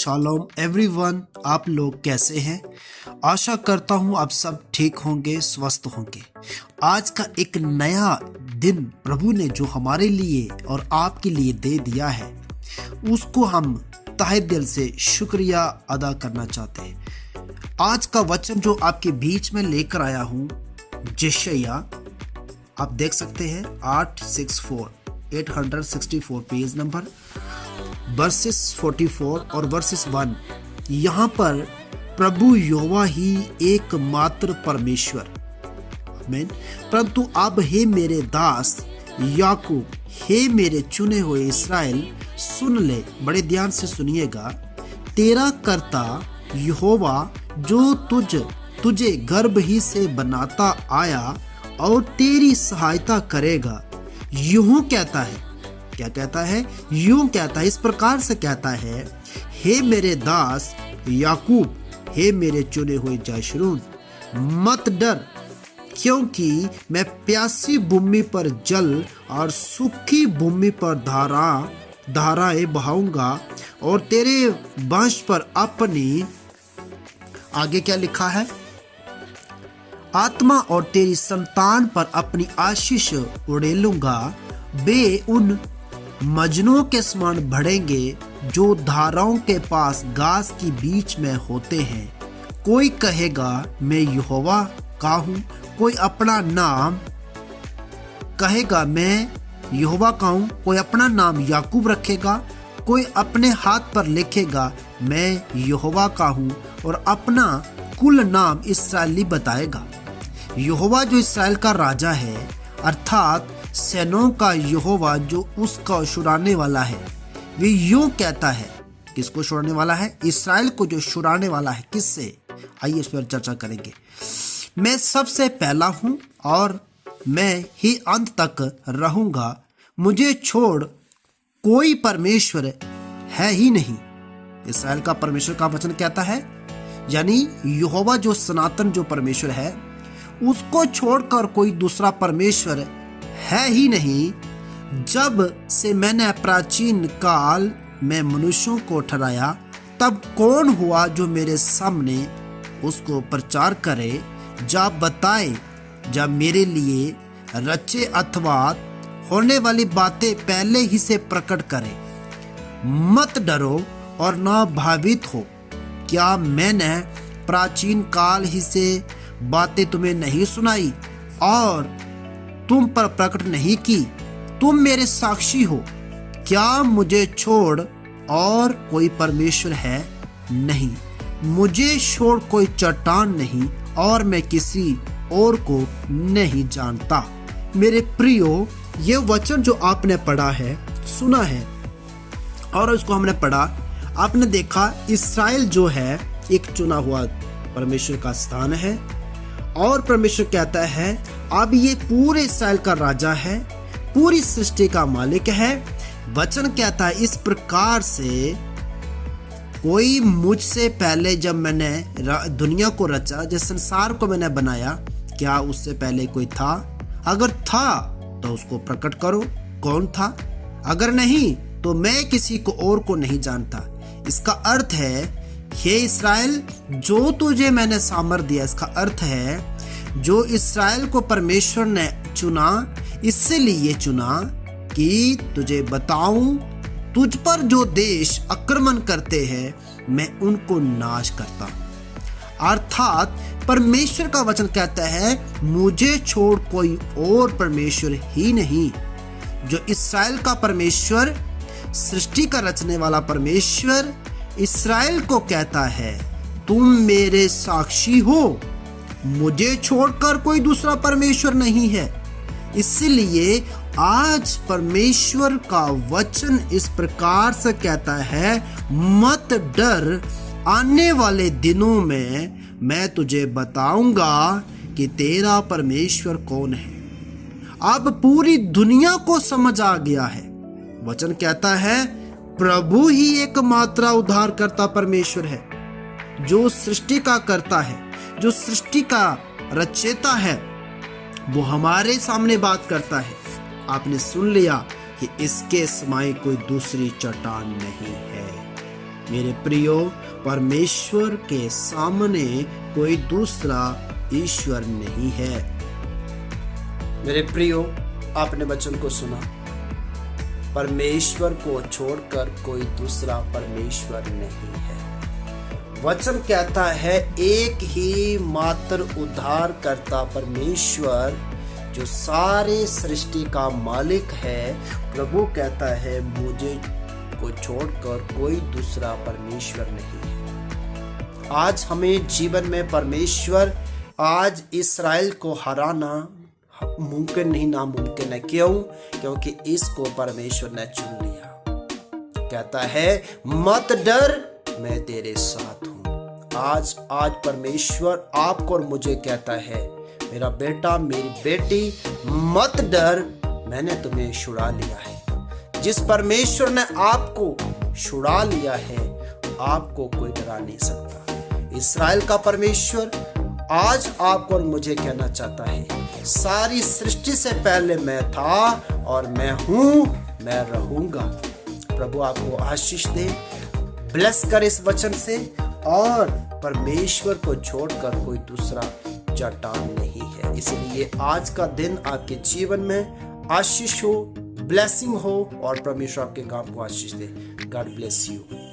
Shalom everyone, आप लोग कैसे हैं? आशा करता हूं आप सब ठीक होंगे, स्वस्थ होंगे। आज का एक नया दिन प्रभु ने जो हमारे लिए और आपके लिए दे दिया है, उसको हम तहे दिल से शुक्रिया अदा करना चाहते हैं। आज का वचन जो आपके बीच में लेकर आया हूं, यशायाह, आप देख सकते हैं 864 पेज नंबर, वर्सेस 44 और वर्सेस 1। यहाँ पर प्रभु यहोवा ही एकमात्र परमेश्वर, आमीन। परंतु अब हे मेरे दास याकूब, हे मेरे चुने हुए इस्राएल, सुन ले, बड़े ध्यान से सुनिएगा। तेरा कर्ता यहोवा जो तुझे गर्भ ही से बनाता आया और तेरी सहायता करेगा, यूं कहता है। क्या कहता है? यूं कहता है, इस प्रकार से कहता है, हे मेरे दास याकूब, हे मेरे चुने हुए जशरून, मत डर, क्योंकि मैं प्यासी भूमि पर जल और सूखी भूमि पर धाराएं बहाऊंगा और तेरे वंश पर अपनी, आगे क्या लिखा है, आत्मा और तेरी संतान पर अपनी आशीष उड़ेलूंगा। वे उन मजनों के समान बढ़ेंगे जो धाराओं के पास घास की बीच में होते हैं। कोई कहेगा मैं यहोवा का हूँ, कोई अपना नाम कहेगा मैं यहोवा का हूँ, कोई अपना नाम याकूब रखेगा, कोई अपने हाथ पर लिखेगा मैं यहोवा का हूँ और अपना कुल नाम इस्राएली बताएगा। यहोवा जो इस्राएल का राजा है, अर्थात सेनों का यहोवा जो उसका छुड़ाने वाला है, वे यूं कहता है। किसको छुड़ाने वाला है? इस्राएल को जो छुड़ाने वाला है। किससे? आइए इस पर चर्चा करेंगे। मैं सबसे पहला हूं और मैं ही अंत तक रहूंगा, मुझे छोड़ कोई परमेश्वर है ही नहीं। इस्राएल का परमेश्वर का वचन कहता है, यानी यहोवा जो सनातन जो परमेश्वर है, उसको छोड़कर कोई दूसरा परमेश्वर है ही नहीं। जब से मैंने प्राचीन काल में मनुष्यों को ठहराया, तब कौन हुआ जो मेरे सामने उसको प्रचार करे, जब बताए, जब मेरे लिए रचे अथवा होने वाली बातें पहले ही से प्रकट करे। मत डरो और ना भयभीत हो। क्या मैंने प्राचीन काल ही से बातें तुम्हें नहीं सुनाई और तुम पर प्रकट नहीं की? तुम मेरे साक्षी हो। क्या मुझे छोड़ और कोई परमेश्वर है? नहीं, मुझे छोड़ कोई चट्टान नहीं और मैं किसी और को नहीं जानता। मेरे प्रियो, ये वचन जो आपने पढ़ा है, सुना है और उसको हमने पढ़ा, आपने देखा इस्राएल जो है एक चुना हुआ परमेश्वर का स्थान है और परमेश्वर कहता है अब ये पूरे इस्राएल का राजा है, पूरी सृष्टि का मालिक है। वचन कहता है इस प्रकार से, कोई मुझसे पहले जब मैंने दुनिया को रचा, जिस संसार को मैंने बनाया, क्या उससे पहले कोई था? अगर था तो उसको प्रकट करो, कौन था? अगर नहीं तो मैं किसी को और को नहीं जानता। इसका अर्थ है, हे इस्राएल, जो तुझे मैंने सामर्थ दिया, इसका अर्थ है जो इस्राएल को परमेश्वर ने चुना, इसलिए चुना कि तुझे बताऊं, तुझ पर जो देश आक्रमण करते हैं मैं उनको नाश करता हूं। अर्थात परमेश्वर का वचन कहता है मुझे छोड़ कोई और परमेश्वर ही नहीं। जो इस्राएल का परमेश्वर, सृष्टि का रचने वाला परमेश्वर इस्राएल को कहता है तुम मेरे साक्षी हो, मुझे छोड़कर कोई दूसरा परमेश्वर नहीं है। इसलिए आज परमेश्वर का वचन इस प्रकार से कहता है, मत डर, आने वाले दिनों में मैं तुझे बताऊंगा कि तेरा परमेश्वर कौन है। अब पूरी दुनिया को समझ आ गया है। वचन कहता है प्रभु ही एकमात्र उद्धारकर्ता परमेश्वर है, जो सृष्टि का करता है, जो सृष्टि का रचयिता है, वो हमारे सामने बात करता है। आपने सुन लिया कि इसके समाई कोई दूसरी चट्टान नहीं है। मेरे प्रियो, परमेश्वर के सामने कोई दूसरा ईश्वर नहीं है। मेरे प्रियो, आपने वचन को सुना, परमेश्वर को छोड़कर कोई दूसरा परमेश्वर नहीं है। वचन कहता है एक ही मात्र उद्धारकर्ता परमेश्वर जो सारे सृष्टि का मालिक है, प्रभु कहता है मुझे को छोड़कर कोई दूसरा परमेश्वर नहीं है। आज हमें जीवन में परमेश्वर आज इस्राएल को हराना मुमकिन नहीं, नामुमकिन है। क्यों? क्योंकि इसको परमेश्वर ने चुन लिया। कहता है मत डर, मैं तेरे साथ हूं। आज परमेश्वर आपको और मुझे कहता है मेरा बेटा, मेरी बेटी, मत डर, मैंने तुम्हें छुड़ा लिया है। जिस परमेश्वर ने आपको छुड़ा लिया है, आपको कोई डरा नहीं सकता। इस्राएल का परमेश्वर आज आपको और मुझे कहना चाहता है सारी सृष्टि से पहले मैं था और मैं हूं, मैं रहूंगा। प्रभु आपको आशीष दे, ब्लेस कर इस वचन से। और परमेश्वर को छोड़कर कोई दूसरा चट्टान नहीं है। इसलिए आज का दिन आपके जीवन में आशीष हो, ब्लेसिंग हो और परमेश्वर आपके काम को आशीष दे। God bless you.